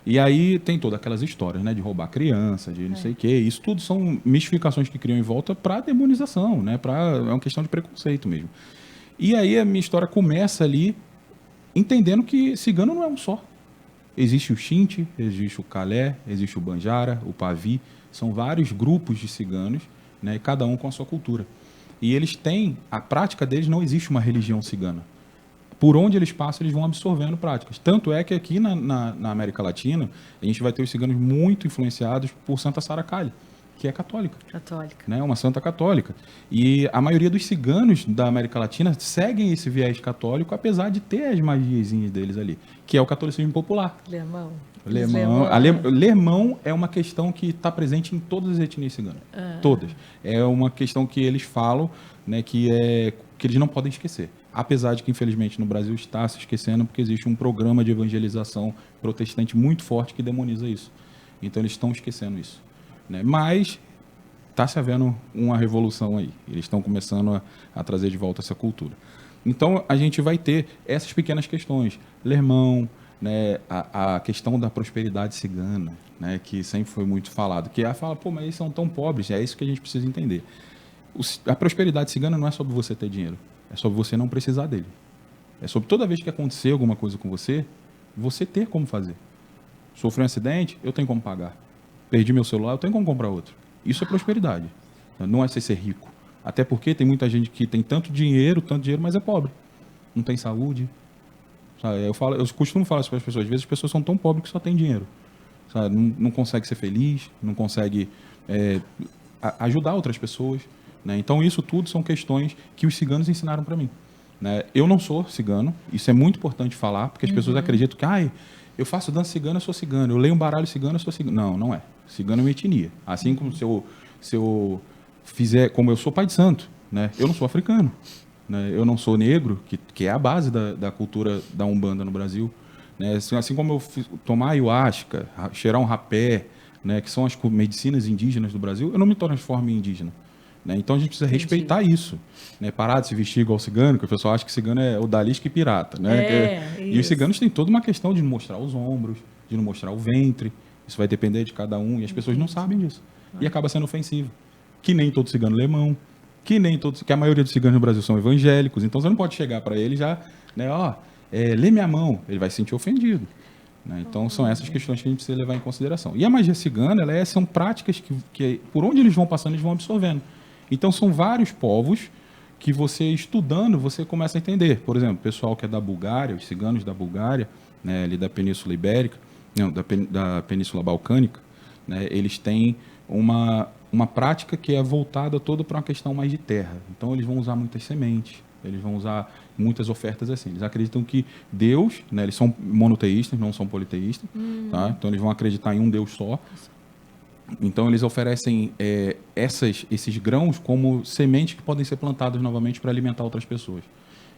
E aí tem todas aquelas histórias, né, de roubar criança, de não sei o quê. Isso tudo são mistificações que criam em volta para demonização, né? É uma questão de preconceito mesmo. E aí a minha história começa ali entendendo que cigano não é um só. Existe o Xinte, existe o Calé, existe o Banjara, o Pavi. São vários grupos de ciganos, né, cada um com a sua cultura. E eles têm, a prática deles não existe uma religião cigana. Por onde eles passam, eles vão absorvendo práticas. Tanto é que aqui na América Latina, a gente vai ter os ciganos muito influenciados por Santa Sara Kali, que é católica. Né? Uma santa católica. E a maioria dos ciganos da América Latina seguem esse viés católico, apesar de ter as magiazinhas deles ali, que é o catolicismo popular. Lermão é uma questão que está presente em todas as etnias ciganas. Todas. É uma questão que eles falam, né, que eles não podem esquecer. Apesar de que, infelizmente, no Brasil está se esquecendo, porque existe um programa de evangelização protestante muito forte que demoniza isso. Então, eles estão esquecendo isso. Né? Mas está se havendo uma revolução aí. Eles estão começando a trazer de volta essa cultura. Então, a gente vai ter essas pequenas questões. Lermão, né, a questão da prosperidade cigana, né, que sempre foi muito falado. Que fala, pô, mas eles são tão pobres. É isso que a gente precisa entender. A prosperidade cigana não é sobre você ter dinheiro. É sobre você não precisar dele. É sobre toda vez que acontecer alguma coisa com você, você ter como fazer. Sofri um acidente, eu tenho como pagar. Perdi meu celular, eu tenho como comprar outro. Isso é prosperidade. Não é ser rico. Até porque tem muita gente que tem tanto dinheiro, mas é pobre. Não tem saúde. Sabe? Eu costumo falar isso para as pessoas. Às vezes as pessoas são tão pobres que só têm dinheiro. Sabe? Não consegue ser feliz, não consegue ajudar outras pessoas. Né? Então isso tudo são questões que os ciganos ensinaram para mim. Né? Eu não sou cigano. Isso é muito importante falar, porque as pessoas acreditam que eu faço dança cigana, eu sou cigano. Eu leio um baralho cigano, eu sou cigano. Não, não é. Cigano é uma etnia. Assim como se eu fizer, como eu sou pai de santo, né? Eu não sou africano, né? Eu não sou negro, que é a base da cultura da Umbanda no Brasil, né? Assim como eu tomar ayahuasca, cheirar um rapé, né? Que são as medicinas indígenas do Brasil, eu não me transformo em indígena, né? Então a gente precisa respeitar isso, né? Parar de se vestir igual cigano, que o pessoal acha que cigano é odalisca e pirata, né? E os ciganos têm toda uma questão de não mostrar os ombros, de não mostrar o ventre. Isso vai depender de cada um e as pessoas não sabem disso. E acaba sendo ofensivo. Que nem todo cigano lê mão, que a maioria dos ciganos no Brasil são evangélicos, então você não pode chegar para ele já, né, lê minha mão, ele vai se sentir ofendido. Né? Então são essas questões que a gente precisa levar em consideração. E a magia cigana, são práticas que por onde eles vão passando, eles vão absorvendo. Então são vários povos que você estudando, você começa a entender. Por exemplo, o pessoal que é da Bulgária, os ciganos da Bulgária, né, ali da Península Ibérica, não, da Península Balcânica, né, eles têm uma prática que é voltada toda para uma questão mais de terra. Então, eles vão usar muitas sementes, eles vão usar muitas ofertas assim. Eles acreditam que Deus, né, eles são monoteístas, não são politeístas, tá? Então, eles vão acreditar em um Deus só. Então, eles oferecem esses grãos como sementes que podem ser plantadas novamente para alimentar outras pessoas.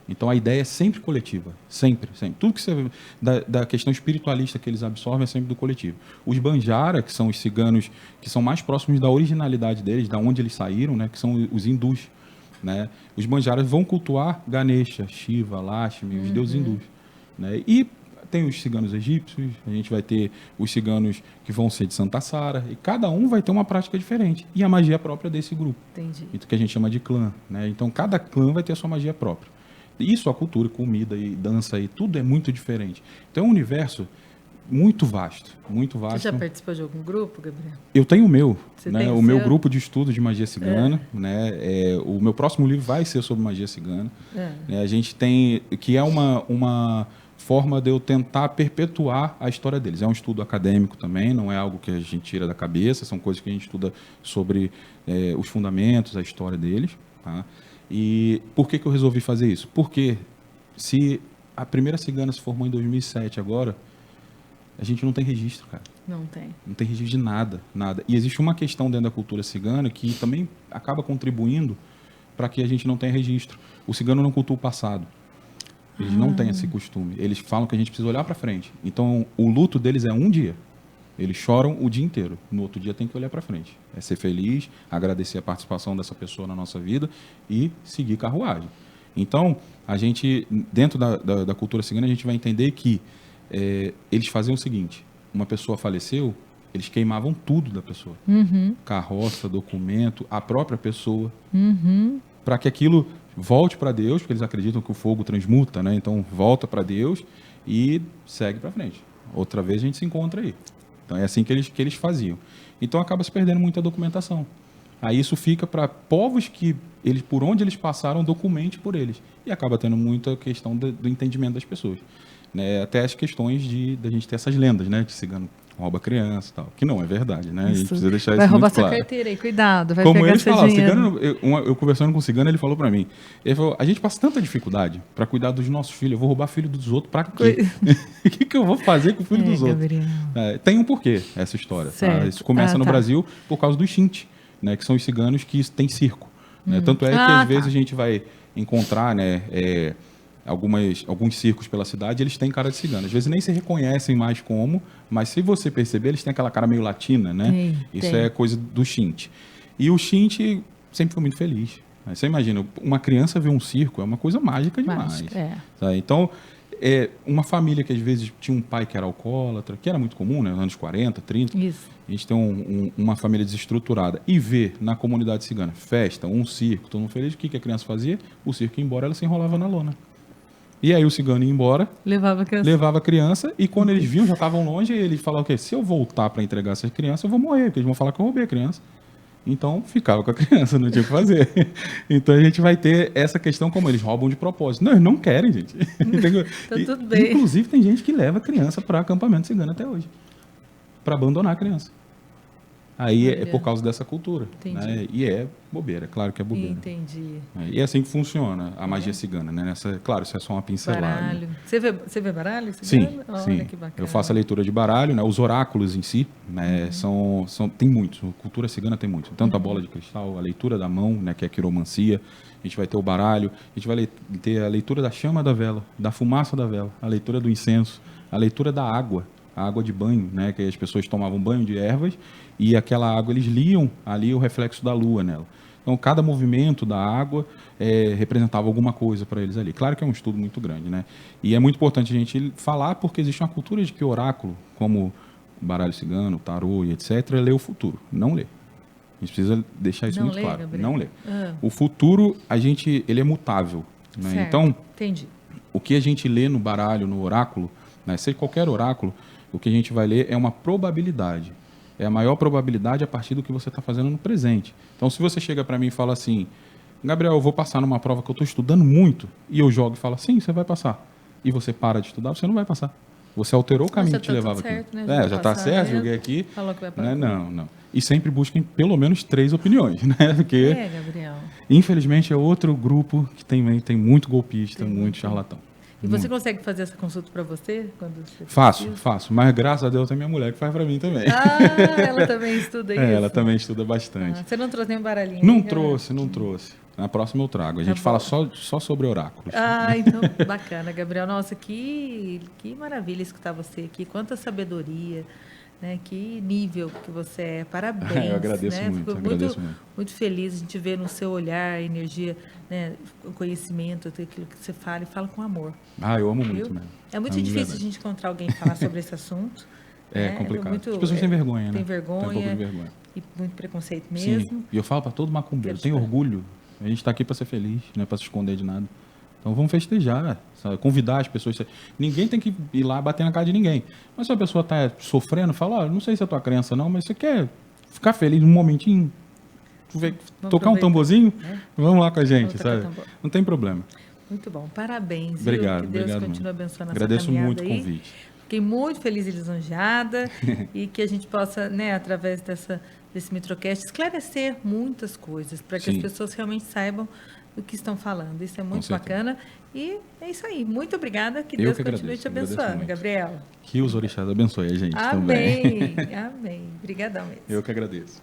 Então, a ideia é sempre coletiva. Sempre, sempre. Tudo que você da questão espiritualista que eles absorvem é sempre do coletivo. Os Banjara, que são os ciganos que são mais próximos da originalidade deles, da onde eles saíram, né, que são os hindus. Né? Os Banjaras vão cultuar Ganesha, Shiva, Lakshmi, os deuses hindus. Né? E tem os ciganos egípcios, a gente vai ter os ciganos que vão ser de Santa Sara, e cada um vai ter uma prática diferente. E a magia própria desse grupo. Entendi. Então, que a gente chama de clã. Né? Então, cada clã vai ter a sua magia própria. Isso, a cultura, comida e dança, e tudo é muito diferente. Então, é um universo muito vasto, muito vasto. Você já participou de algum grupo, Gabriel? Eu tenho o meu, Você né? tem O meu grupo de estudo de magia cigana, né? O meu próximo livro vai ser sobre magia cigana. Né? A gente tem, que é uma forma de eu tentar perpetuar a história deles. É um estudo acadêmico também, não é algo que a gente tira da cabeça, são coisas que a gente estuda sobre os fundamentos, a história deles, tá? E por que eu resolvi fazer isso? Porque se a primeira cigana se formou em 2007 agora, a gente não tem registro, cara. Não tem. Não tem registro de nada, nada. E existe uma questão dentro da cultura cigana que também acaba contribuindo para que a gente não tenha registro. O cigano não cultua o passado. Eles não têm esse costume. Eles falam que a gente precisa olhar para frente. Então, o luto deles é um dia. Eles choram o dia inteiro. No outro dia tem que olhar para frente. É ser feliz, agradecer a participação dessa pessoa na nossa vida e seguir carruagem. Então, a gente, dentro da cultura cigana, a gente vai entender que eles faziam o seguinte: uma pessoa faleceu, eles queimavam tudo da pessoa. Carroça, documento, a própria pessoa. Para que aquilo volte para Deus, porque eles acreditam que o fogo transmuta, né? Então, volta para Deus e segue para frente. Outra vez a gente se encontra aí. Então, é assim que eles faziam. Então, acaba se perdendo muita documentação. Aí isso fica para povos que, por onde eles passaram, documente por eles. E acaba tendo muita questão do entendimento das pessoas. Né? Até as questões da gente ter essas lendas, né? Que cigano rouba criança e tal. Que não é verdade, né? Isso. A gente precisa deixar isso muito claro. Vai roubar sua carteira aí, cuidado. Vai Como pegar eles seu falaram, dinheiro. eu conversando com o cigano, ele falou para mim. Ele falou, a gente passa tanta dificuldade para cuidar dos nossos filhos. Eu vou roubar filho dos outros para quê? O que eu vou fazer com o filho dos outros? Tem um porquê essa história. Tá? Isso começa no Brasil por causa dos Shinti, né? Que são os ciganos que têm circo. Né? Tanto é que às vezes a gente vai encontrar, né, alguns circos pela cidade, eles têm cara de cigano. Às vezes nem se reconhecem mais como, mas se você perceber, eles têm aquela cara meio latina, né? Isso é coisa do Shinti. E o Shinti sempre foi muito feliz. Você imagina, uma criança ver um circo é uma coisa mágica demais. Sabe? Então, uma família que às vezes tinha um pai que era alcoólatra, que era muito comum, né, nos anos 40, 30, Isso. a gente tem uma família desestruturada e ver na comunidade cigana festa, um circo, todo mundo feliz, o que a criança fazia? O circo ia embora, ela se enrolava na lona. E aí o cigano ia embora, levava a criança, e quando eles viam, já estavam longe, ele falava o quê? Se eu voltar para entregar essas crianças, eu vou morrer, porque eles vão falar que eu roubei a criança. Então, ficava com a criança, não tinha o que fazer. Então, a gente vai ter essa questão como eles roubam de propósito. Não, eles não querem, gente. Então, tudo bem. Inclusive, tem gente que leva a criança para acampamento cigano até hoje, para abandonar a criança. Aí é por causa dessa cultura. Né? E é bobeira, claro que é bobeira. Entendi. E é assim que funciona a magia cigana. Né? Claro, isso é só uma pincelada. Baralho. Você vê baralho cigano? Sim, Olha, sim. Que bacana. Eu faço a leitura de baralho, né? Os oráculos em si, né? Tem muitos. A cultura cigana tem muito. Tanto a bola de cristal, a leitura da mão, né? Que é a quiromancia. A gente vai ter o baralho, a gente vai ter a leitura da chama da vela, da fumaça da vela, a leitura do incenso, a leitura da água. A água de banho, né, que as pessoas tomavam banho de ervas e aquela água eles liam ali o reflexo da lua nela. Então, cada movimento da água representava alguma coisa para eles ali. Claro que é um estudo muito grande, né? E é muito importante a gente falar porque existe uma cultura de que o oráculo, como o baralho cigano, o tarô e etc., lê o futuro. Não lê. A gente precisa deixar isso muito claro. Gabriel. Não lê. O futuro, ele é mutável. Né? Certo. Então, Entendi. O que a gente lê no baralho, no oráculo, né, seja qualquer oráculo, o que a gente vai ler é uma probabilidade. É a maior probabilidade a partir do que você está fazendo no presente. Então, se você chega para mim e fala assim, Gabriel, eu vou passar numa prova que eu estou estudando muito, e eu jogo e falo, sim, você vai passar. E você para de estudar, você não vai passar. Você alterou o caminho que te levava aqui. Certo, né? Já está certo, joguei aqui. Falou que vai passar. Né? Não. E sempre busquem pelo menos 3 opiniões, né? Porque, Gabriel. infelizmente, é outro grupo que tem muito golpista, muito charlatão. E você consegue fazer essa consulta para você? Quando você Faço. Mas graças a Deus tem minha mulher que faz para mim também. Ela também estuda isso? Ela também estuda bastante. Você não trouxe nenhum baralhinho? Não trouxe. Na próxima eu trago. A gente fala só sobre oráculos. Então, bacana, Gabriel. Nossa, que maravilha escutar você aqui. Quanta sabedoria, né? Que nível que você é. Parabéns. Eu agradeço muito. Fico muito feliz a gente ver no seu olhar a energia, né? O conhecimento, aquilo que você fala e fala com amor. Eu amo muito mesmo. É muito difícil a gente encontrar alguém falar sobre esse assunto. É complicado. As pessoas têm vergonha, né? Tem vergonha. Tem um pouco de vergonha. E muito preconceito mesmo. Sim. E eu falo para todo macumbeiro, tem orgulho. A gente está aqui para ser feliz, não é para se esconder de nada. Então vamos festejar, sabe? Convidar as pessoas. Ninguém tem que ir lá bater na cara de ninguém. Mas se a pessoa está sofrendo, fala, não sei se é a tua crença não, mas você quer ficar feliz um momentinho, tocar um tamborzinho, vamos lá com a gente, sabe? Não tem problema. Muito bom, parabéns. Obrigado, que Deus obrigado. Continue abençoando Agradeço muito o aí. convite. Fiquei muito feliz e lisonjeada e que a gente possa, né, através desse Mitrocast, esclarecer muitas coisas para que as pessoas realmente saibam do que estão falando. Isso é muito bacana. E é isso aí. Muito obrigada. Que Deus continue te abençoando, Gabriel. Que os orixás abençoem a gente também. Amém. Obrigadão mesmo. Eu que agradeço.